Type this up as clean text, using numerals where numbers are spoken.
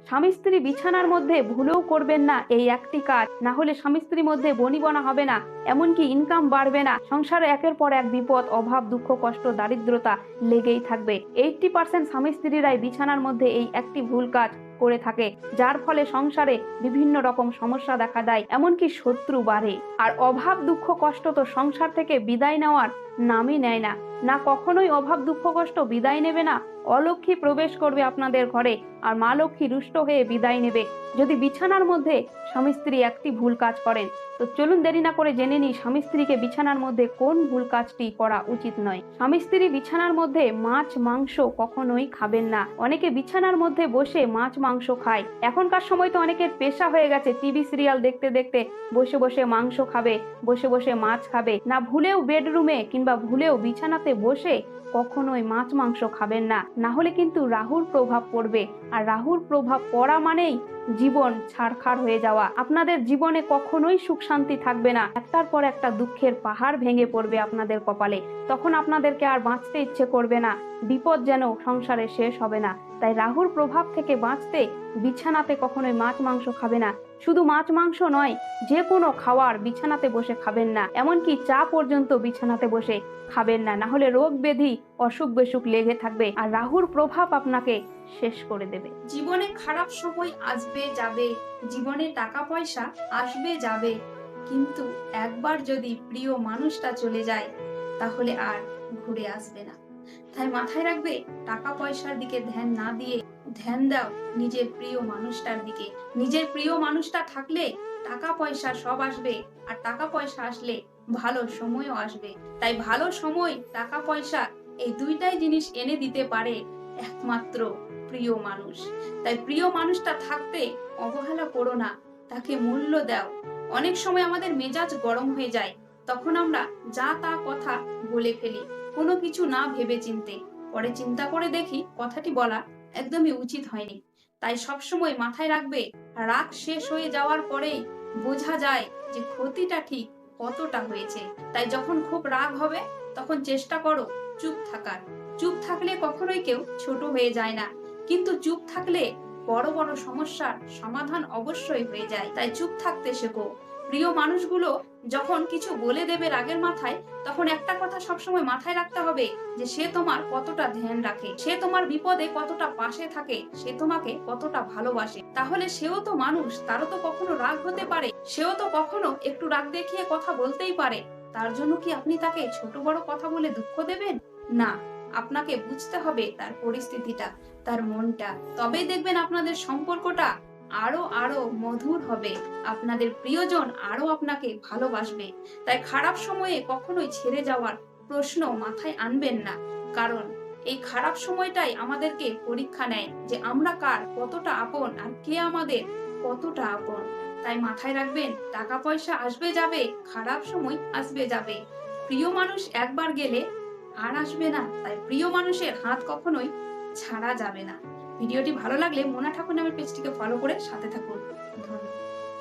স্বামী স্ত্রী বিছানার মধ্যে ভুলেও করবেন না এই একটি কাজ, না হলে স্বামী স্ত্রীর মধ্যে বনিবনা হবে না, এমনকি ইনকাম বাড়বে না। সংসারে একের পর এক বিপদ, অভাব, দুঃখ, কষ্ট, দারিদ্রতা লেগেই থাকবে। 80% স্বামী স্ত্রীরাই বিছানার মধ্যে এই একটি ভুল কাজ করে থাকে, যার ফলে সংসারে বিভিন্ন রকম সমস্যা দেখা দেয়, এমনকি শত্রু বাড়ে। আর অভাব, দুঃখ, কষ্ট তো সংসার থেকে বিদায় নেওয়ার নামই নেয় না। না কখনোই অভাব, দুঃখ, কষ্ট বিদায় নেবে না, অলক্ষ্মী প্রবেশ করবে আপনাদের ঘরে, আর মা লক্ষ্মী রুষ্ট হয়ে বিদায় নেবে যদি বিছানার মধ্যে স্বামী স্ত্রী একটি ভুল কাজ করেন। তো চলুন দেরি না করে জেনে নিই স্বামী স্ত্রীকে বিছানার মধ্যে কোন ভুল কাজটি করা উচিত নয়। স্বামী স্ত্রী বিছানার মধ্যে মাছ মাংস কখনোই খাবেন না। অনেকে বিছানার মধ্যে বসে মাছ মাংস খায়। এখনকার সময় তো অনেকের পেশা হয়ে গেছে, টিভি সিরিয়াল দেখতে দেখতে বসে বসে মাংস খাবে, বসে বসে মাছ খাবে। না ভুলেও বেডরুমে কিংবা ভুলেও বিছানাতে বসে কখনোই মাছ মাংস খাবেন না, না হলে কিন্তু রাহুর প্রভাব পড়বে। আর রাহুর প্রভাব পড়া মানেই জীবন ছারখার হয়ে যাওয়া। আপনাদের জীবনে কখনোই সুখ শান্তি থাকবে না, একটার পর একটা দুঃখের পাহাড় ভেঙে পড়বে আপনাদের কপালে। তখন আপনাদেরকে আর বাঁচতে ইচ্ছে করবে না, বিপদ যেন সংসারে শেষ হবে না। তাই রাহুর প্রভাব থেকে বাঁচতে বিছানাতে কখনোই মাছ মাংস খাবে না। শুধু মাছ মাংস নয়, যে কোনো খাবার বিছানাতে বসে খাবেন না, এমনকি চা পর্যন্ত বিছানাতে বসে খাবেন না, না হলে রোগ ব্যাধি, অসুখ বিসুখ লেগে থাকবে আর রাহুর প্রভাব আপনাকে শেষ করে দেবে। জীবনে খারাপ সময় আসবে যাবে, জীবনে টাকা পয়সা আসবে যাবে, কিন্তু একবার যদি প্রিয় মানুষটা চলে যায় তাহলে আর ঘুরে আসবে না। তাই মাথায় রাখবে, টাকা পয়সার দিকে ধ্যান না দিয়ে ধ্যান দাও নিজের প্রিয় মানুষটার দিকে। নিজের প্রিয় মানুষটা থাকলে টাকা পয়সা সব আসবে, আর টাকা পয়সা আসলে ভালো সময়ও আসবে। তাই ভালো সময়, টাকা পয়সা, এই দুইটাই জিনিস এনে দিতে পারে একমাত্র প্রিয় মানুষ। তাই প্রিয় মানুষটা থাকতে অবহেলা করো না, তাকে মূল্য দাও। অনেক সময় আমাদের মেজাজ গরম হয়ে যায়, তখন আমরা যা তা কথা বলে ফেলি, কোনো কিছু না ভেবে চিনতে। পরে চিন্তা করে দেখি কথাটি বলা একদমই উচিত হয়নি। তাই সবসময় মাথায় রাখবে, রাগ শেষ হয়ে যাওয়ার পরেই বোঝা যায় যে ক্ষতিটা ঠিক কতটা হয়েছে। তাই যখন খুব রাগ হবে তখন চেষ্টা করো চুপ থাকার। চুপ থাকলে কখনোই কেউ ছোট হয়ে যায় না, কিন্তু চুপ থাকলে বড় বড় সমস্যার সমাধান অবশ্যই হয়ে যায়। তাই চুপ থাকতে শেখো। প্রিয় মানুষগুলো যখন কিছু বলে দেবে রাগের মাথায়, তখন একটা কথা সবসময় মাথায় রাখতে হবে যে সে তোমার কতটা ধ্যান রাখে, সে তোমার বিপদে কতটা পাশে থাকে, সে তোমাকে কতটা ভালোবাসে। তাহলে সেও তো মানুষ, তারও তো কখনো রাগ হতে পারে, সেও তো কখনো একটু রাগ দেখিয়ে কথা বলতেই পারে। তার জন্য কি আপনি তাকে ছোট বড় কথা বলে দুঃখ দেবেন? না, আপনাকে বুঝতে হবে তার পরিস্থিতিটা, তার মনটা। তবেই দেখবেন আপনাদের সম্পর্কটা আরো আরো মধুর হবে, আপনাদের প্রিয়জন আরো আপনাকে ভালোবাসবে। তাই খারাপ সময়ে কখনোই ছেড়ে যাওয়ার প্রশ্ন মাথায় আনবেন না, কারণ এই খারাপ সময়টাই আমাদেরকে পরীক্ষা নেয় যে আমরা কার কতটা আপন আর কে আমাদের কতটা আপন। তাই মাথায় রাখবেন, টাকা পয়সা আসবে যাবে, খারাপ সময় আসবে যাবে, প্রিয় মানুষ একবার গেলে আর আসবে না। তাই প্রিয় মানুষের হাত কখনোই ছাড়া যাবে না। ভিডিওটি ভালো লাগলে মোনা ঠাকুর নামের পেজটিকে ফলো করে সাথে থাকুন। ধন্যবাদ।